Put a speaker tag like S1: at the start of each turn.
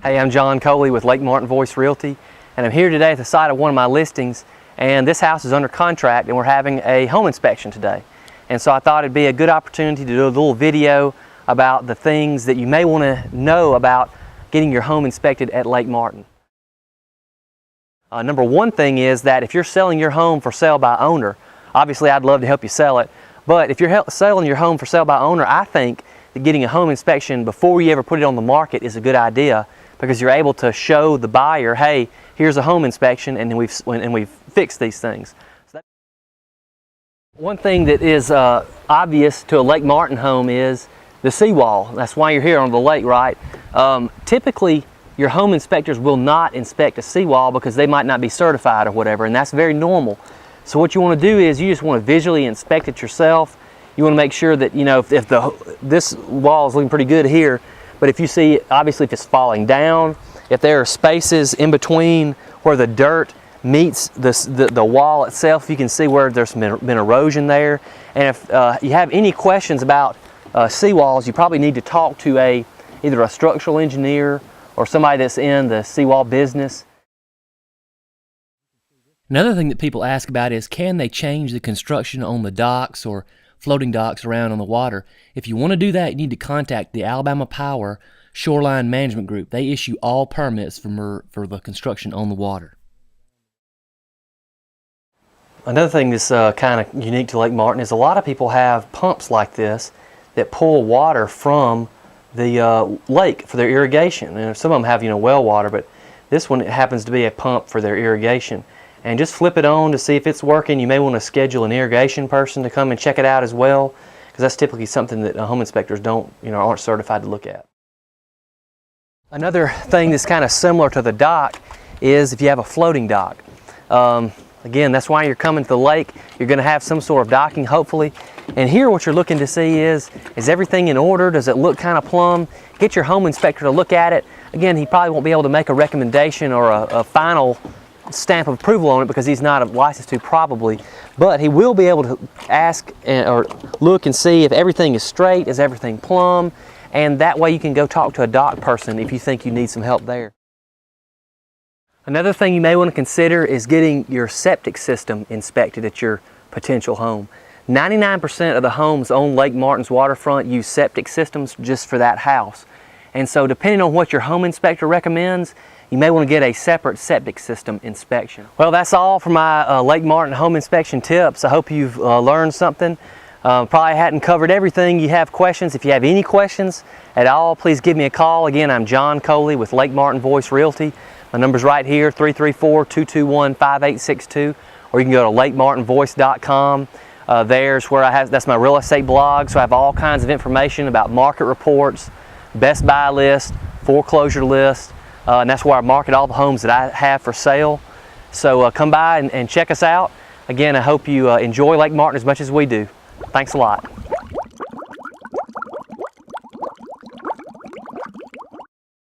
S1: Hey, I'm John Coley with Lake Martin Voice Realty, and I'm here today at the site of one of my listings, and this house is under contract and we're having a home inspection today. And so I thought it'd be a good opportunity to do a little video about the things that you may want to know about getting your home inspected at Lake Martin. Number one thing is that if you're selling your home for sale by owner, obviously I'd love to help you sell it, but if you're selling your home for sale by owner, I think that getting a home inspection before you ever put it on the market is a good idea, because you're able to show the buyer, hey, here's a home inspection and we've fixed these things. So one thing that is obvious to a Lake Martin home is the seawall. That's why you're here on the lake, right? Typically, your home inspectors will not inspect a seawall because they might not be certified or whatever, and that's very normal. So what you want to do is you just want to visually inspect it yourself. You want to make sure that, you know, if this wall is looking pretty good here, but if you see, obviously, if it's falling down, if there are spaces in between where the dirt meets the wall itself, you can see where there's been erosion there. And if you have any questions about seawalls, you probably need to talk to either a structural engineer or somebody that's in the seawall business.
S2: Another thing that people ask about is, can they change the construction on the docks or floating docks around on the water? If you want to do that, you need to contact the Alabama Power Shoreline Management Group. They issue all permits for the construction on the water.
S1: Another thing that's kind of unique to Lake Martin is a lot of people have pumps like this that pull water from the lake for their irrigation. And some of them have, well water, but this one happens to be a pump for their irrigation. And just flip it on to see if it's working. You may want to schedule an irrigation person to come and check it out as well, because that's typically something that home inspectors aren't certified to look at. Another thing that's kind of similar to the dock is if you have a floating dock. Again, that's why you're coming to the lake. You're going to have some sort of docking, hopefully. And here what you're looking to see is everything in order? Does it look kind of plumb? Get your home inspector to look at it. Again, he probably won't be able to make a recommendation or a final stamp of approval on it because he's not licensed to, probably, but he will be able to ask or look and see if everything is straight, is everything plumb, and that way you can go talk to a dock person if you think you need some help there. Another thing you may want to consider is getting your septic system inspected at your potential home. 99% of the homes on Lake Martin's waterfront use septic systems just for that house, and so depending on what your home inspector recommends, you may want to get a separate septic system inspection. Well, that's all for my Lake Martin home inspection tips. I hope you've learned something. Probably hadn't covered everything. You have questions. If you have any questions at all, please give me a call. Again, I'm John Coley with Lake Martin Voice Realty. My number's right here, 334-221-5862, or you can go to lakemartinvoice.com. There's where that's my real estate blog, so I have all kinds of information about market reports, best buy list, foreclosure list, and that's where I market all the homes that I have for sale. So come by and check us out. Again, I hope you enjoy Lake Martin as much as we do. Thanks a lot.